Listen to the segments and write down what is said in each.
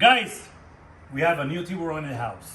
Guys, we have a new Tiburon in the house.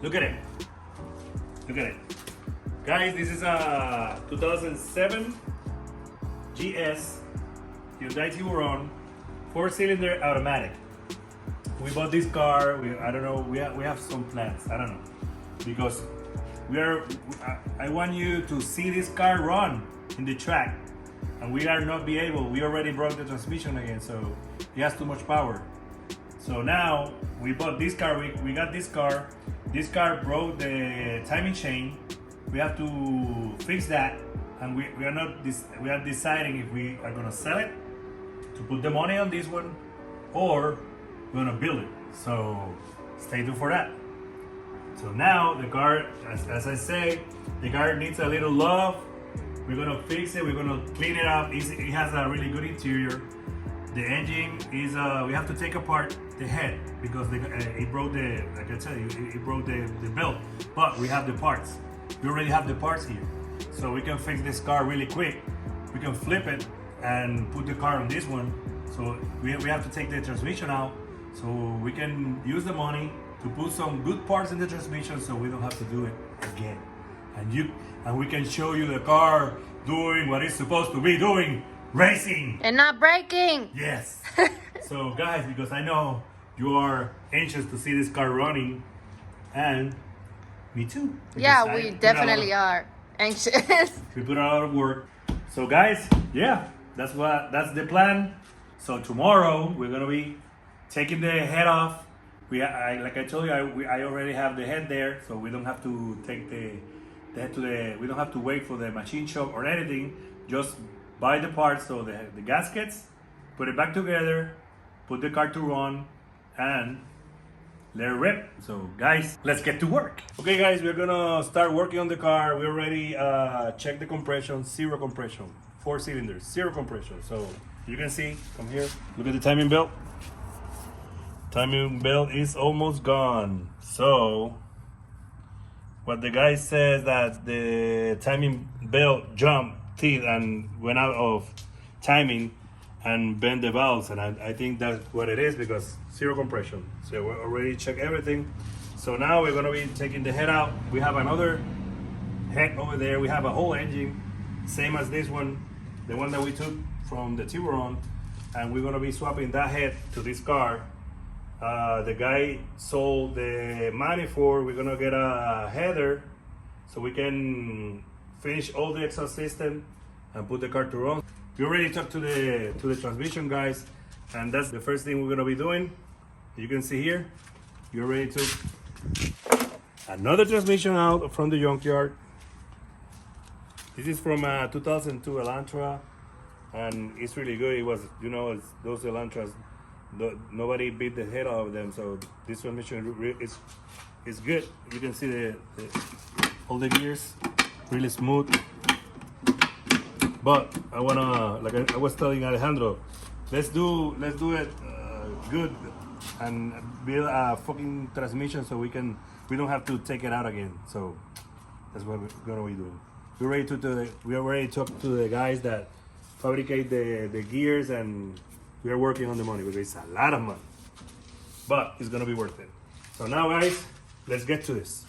Look at it. Look at it. Guys, this is a 2007 GS Hyundai Tiburon 4-cylinder automatic. We bought this car, I don't know, we have some plans, I don't know. Because I want you to see this car run in the track. And we are not be able, we already broke the transmission again, so it has too much power. So now we bought this car, we got this car. This car broke the timing chain. We have to fix that, and we are deciding if we are gonna sell it to put the money on this one, or we're gonna build it. So stay tuned for that. So now the car, as I say, the car needs a little love. We're gonna fix it. We're gonna clean it up. It has a really good interior. The engine is, we have to take apart the head because it broke the, like I tell you, it broke the belt. But we have the parts. We already have the parts here. So we can fix this car really quick. We can flip it and put the car on this one. So we have to take the transmission out. So we can use the money to put some good parts in the transmission so we don't have to do it again. And we can show you the car doing what it's supposed to be doing. Racing and not braking. Yes. So guys, because I know you are anxious to see this car running, and me too. Yeah, we definitely are anxious. We put a lot of work. So guys, yeah, that's the plan. So tomorrow we're gonna be taking the head off. Like I told you, I already have the head there, so we don't have to take the head we don't have to wait for the machine shop or anything. Just buy the parts, so the gaskets, put it back together, put the car to run, and let it rip. So guys, let's get to work. Okay guys, we're gonna start working on the car. We already checked the compression, 0 compression, 4 cylinders, 0 compression. So you can see, come here, look at the timing belt. Timing belt is almost gone. So what the guy says that the timing belt jumped teeth and went out of timing and bent the valves, and I think that's what it is, because 0 compression. So we already checked everything. So now we're going to be taking the head out. We have another head over there. We have a whole engine, same as this one, the one that we took from the Tiburon, and we're going to be swapping that head to this car. The guy sold the manifold. We're going to get a header so we can finish all the exhaust system and put the car to run. We already talked to the transmission guys, and that's the first thing we're gonna be doing. You can see here, we already took another transmission out from the junkyard. This is from 2002 Elantra, and it's really good. It was, you know, those Elantras, nobody beat the head out of them. So this transmission is good. You can see all the gears, really smooth. But I wanna, like I was telling Alejandro, let's do it good and build a fucking transmission so we don't have to take it out again. So that's what we're gonna be doing. We already talked to the guys that fabricate the gears, and we are working on the money because it's a lot of money, but it's gonna be worth it. So now, guys, let's get to this.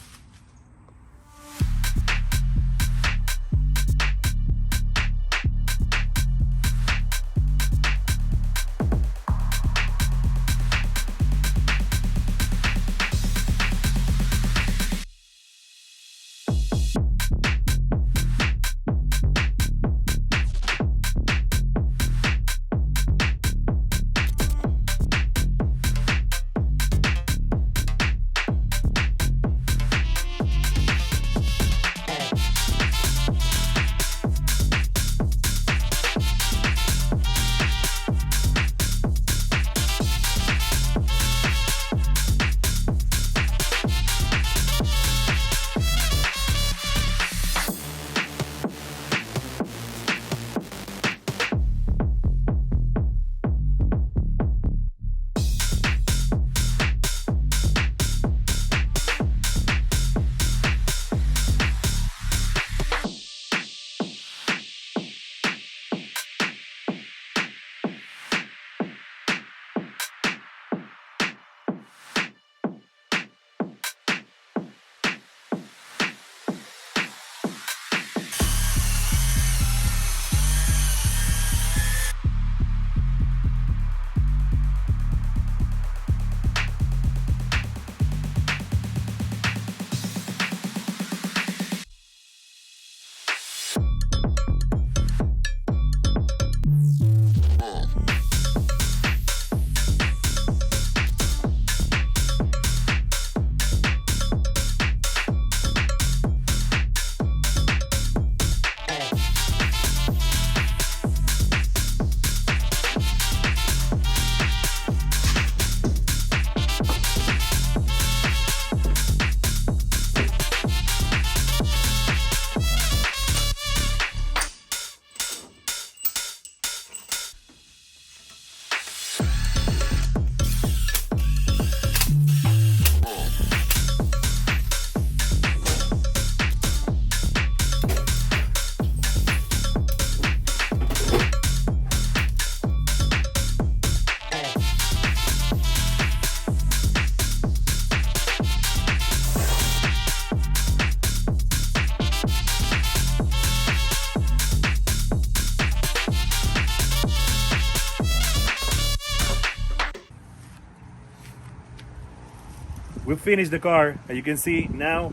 We finished the car, as you can see. Now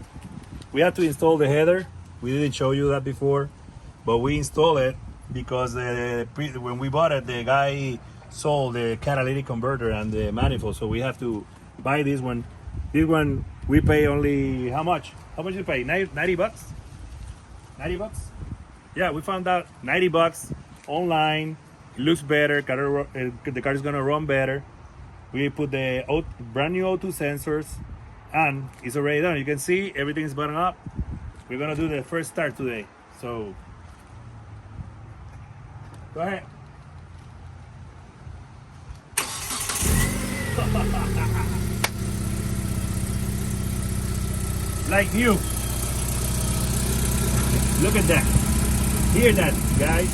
we have to install the header. We didn't show you that before, but we install it because when we bought it, the guy sold the catalytic converter and the manifold, so we have to buy this one. This one we pay only how much? How much you pay? 90 bucks? 90 bucks? Yeah, we found out 90 bucks online. It looks better. The car is gonna run better. We put the brand new O2 sensors, and it's already done. You can see everything is buttoned up. We're gonna do the first start today. So go ahead. Like new. Look at that. Hear that, guys.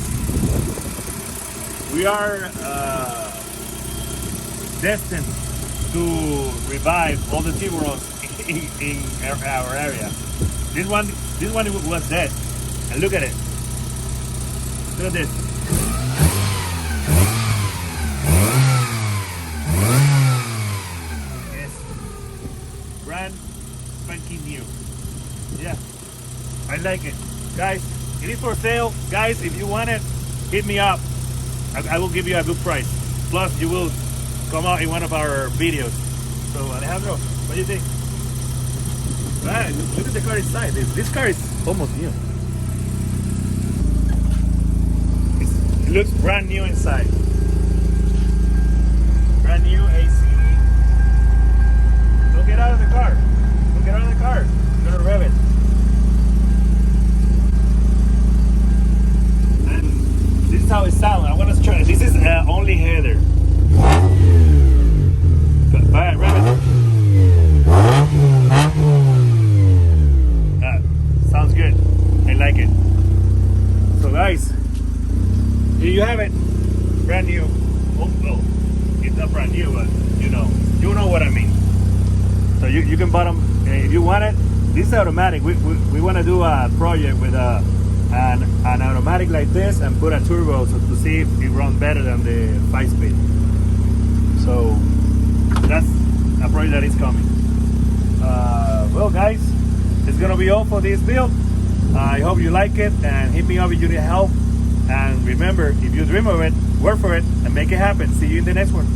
We are destined to revive all the Tiburons in our area. This one was dead, and look at it. Look at this. Yes, brand spanking new. Yeah, I like it, guys. It is for sale, guys. If you want it, hit me up. I will give you a good price. Plus, you will come out in one of our videos. So Alejandro, what do you think? Right, look at the car inside. This car is almost new. It looks brand new inside. Brand new AC. Don't get out of the car. Don't get out of the car. You're gonna rev it. And this is how it sounds. I want to try. This is only header. Alright, rev it. Sounds good. I like it. So guys, here you have it. Brand new. Oh, it's not brand new, but you know what I mean. So you can buy them if you want it. This is automatic. We want to do a project with an automatic like this and put a turbo to see if it runs better than the 5-speed. So that's a project that is coming. Well guys, it's gonna be all for this build. I hope you like it, and hit me up if you need help. And remember, if you dream of it, work for it and make it happen. See you in the next one.